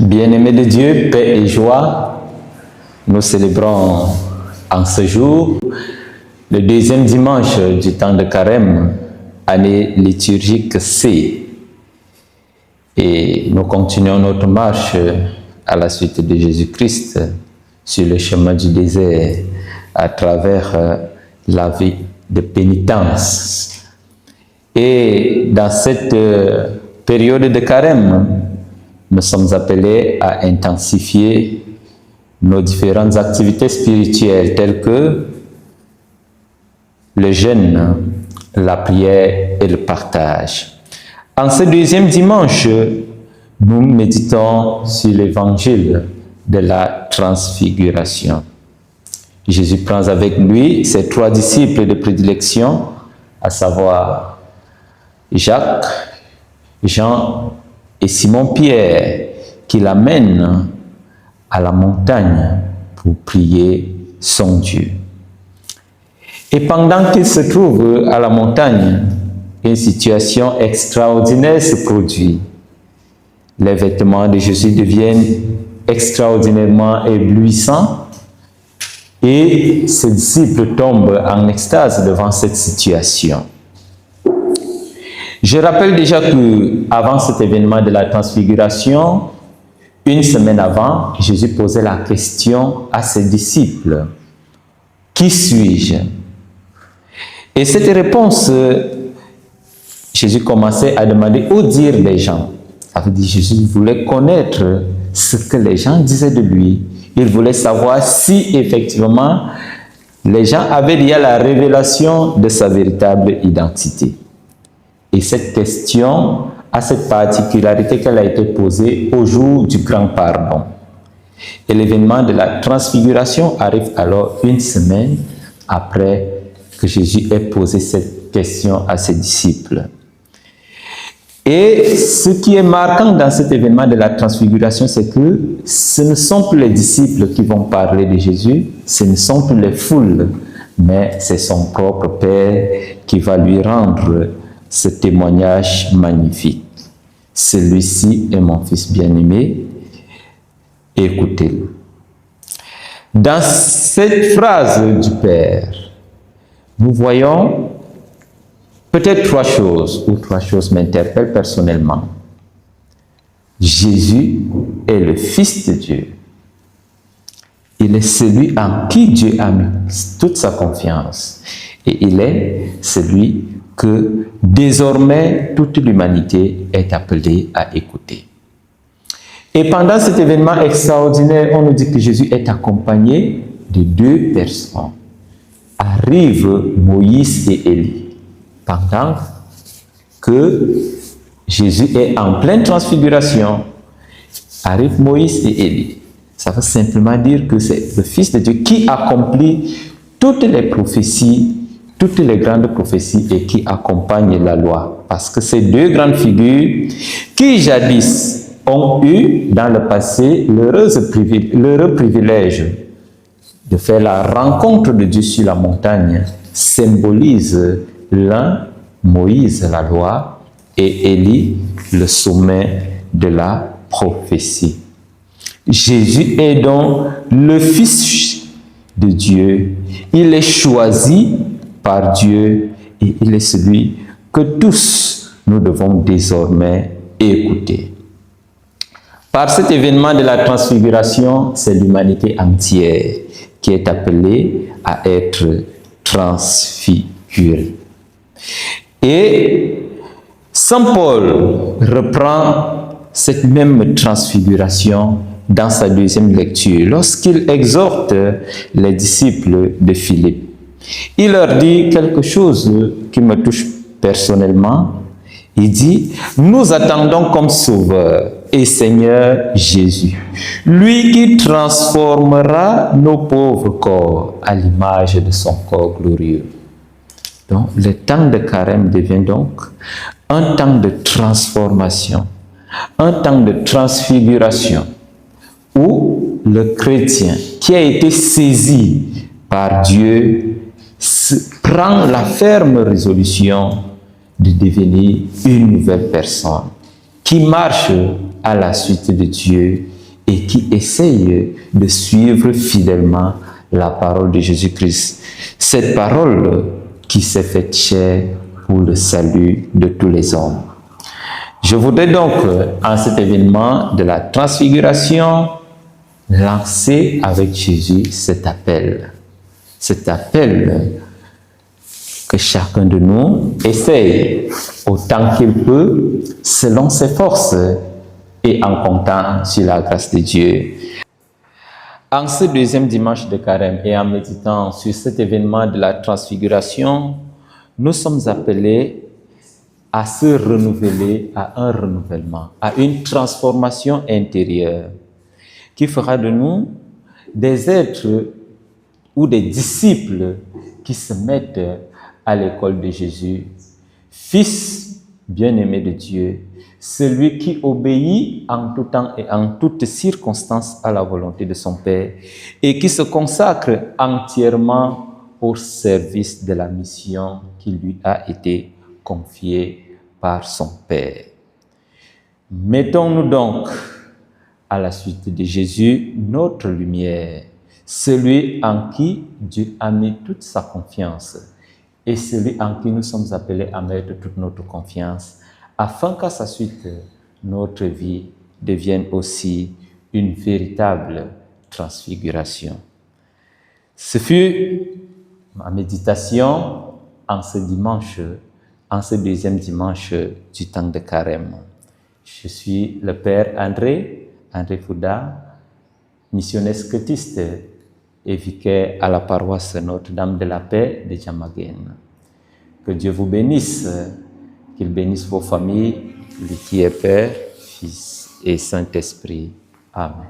Bien-aimés de Dieu, paix et joie, nous célébrons en ce jour le deuxième dimanche du temps de Carême, année liturgique C. Et nous continuons notre marche à la suite de Jésus-Christ sur le chemin du désert à travers la vie de pénitence. Et dans cette période de Carême, nous sommes appelés à intensifier nos différentes activités spirituelles telles que le jeûne, la prière et le partage. En ce deuxième dimanche, nous méditons sur l'évangile de la transfiguration. Jésus prend avec lui ses trois disciples de prédilection, à savoir Jacques, Jean et Simon-Pierre, qui l'amènent à la montagne pour prier son Dieu. Et pendant qu'il se trouve à la montagne, une situation extraordinaire se produit. Les vêtements de Jésus deviennent extraordinairement éblouissants et ses disciples tombent en extase devant cette situation. Je rappelle déjà que avant cet événement de la transfiguration, une semaine avant, Jésus posait la question à ses disciples: qui suis-je? Et cette réponse, Jésus commençait à demander au dire des gens. Ça veut dire que Jésus voulait connaître ce que les gens disaient de lui. Il voulait savoir si effectivement les gens avaient déjà la révélation de sa véritable identité. Et cette question a cette particularité qu'elle a été posée au jour du grand pardon. Et l'événement de la transfiguration arrive alors une semaine après que Jésus ait posé cette question à ses disciples. Et ce qui est marquant dans cet événement de la transfiguration, c'est que ce ne sont plus les disciples qui vont parler de Jésus, ce ne sont plus les foules, mais c'est son propre Père qui va lui rendre ce témoignage magnifique. Celui-ci est mon fils bien-aimé, écoutez-le. Dans cette phrase du Père, nous voyons peut-être trois choses m'interpellent personnellement. Jésus est le Fils de Dieu. Il est celui en qui Dieu a mis toute sa confiance. Et il est celui que désormais toute l'humanité est appelée à écouter. Et pendant cet événement extraordinaire, on nous dit que Jésus est accompagné de deux personnes. Arrivent Moïse et Élie. Pendant que Jésus est en pleine transfiguration, arrivent Moïse et Élie. Ça veut simplement dire que c'est le Fils de Dieu qui accomplit toutes les prophéties, toutes les grandes prophéties et qui accompagne la loi. Parce que ces deux grandes figures qui jadis ont eu dans le passé l'heureux privilège de faire la rencontre de Dieu sur la montagne symbolisent l'un, Moïse, la loi, et Élie, le sommet de la prophétie. Jésus est donc le Fils de Dieu. Il est choisi par Dieu et il est celui que tous nous devons désormais écouter. Par cet événement de la transfiguration, c'est l'humanité entière qui est appelée à être transfigurée. Et Saint Paul reprend cette même transfiguration dans sa deuxième lecture, lorsqu'il exhorte les disciples de Philippe. Il leur dit quelque chose qui me touche personnellement. Il dit: nous attendons comme sauveur et Seigneur Jésus, lui qui transformera nos pauvres corps à l'image de son corps glorieux. Donc, le temps de Carême devient donc un temps de transformation, un temps de transfiguration, où le chrétien qui a été saisi par Dieu prend la ferme résolution de devenir une nouvelle personne qui marche à la suite de Dieu et qui essayent de suivre fidèlement la parole de Jésus-Christ. Cette parole qui s'est faite chair pour le salut de tous les hommes. Je voudrais donc, en cet événement de la transfiguration, lancer avec Jésus cet appel que chacun de nous essaye autant qu'il peut, selon ses forces et en comptant sur la grâce de Dieu. En ce deuxième dimanche de Carême et en méditant sur cet événement de la transfiguration, nous sommes appelés à se renouveler, à un renouvellement, à une transformation intérieure qui fera de nous des êtres ou des disciples qui se mettent à l'école de Jésus. Fils bien-aimé de Dieu, celui qui obéit en tout temps et en toutes circonstances à la volonté de son Père et qui se consacre entièrement au service de la mission qui lui a été confiée par son Père. Mettons-nous donc à la suite de Jésus notre lumière, celui en qui Dieu a mis toute sa confiance et celui en qui nous sommes appelés à mettre toute notre confiance, afin qu'à sa suite, notre vie devienne aussi une véritable transfiguration. Ce fut ma méditation en ce dimanche, en ce deuxième dimanche du temps de Carême. Je suis le Père André Fouda, missionnaire scotiste et vicaire à la paroisse Notre-Dame de la Paix de Diamaguène. Que Dieu vous bénisse, qu'il bénisse vos familles, lui qui est Père, Fils et Saint-Esprit. Amen.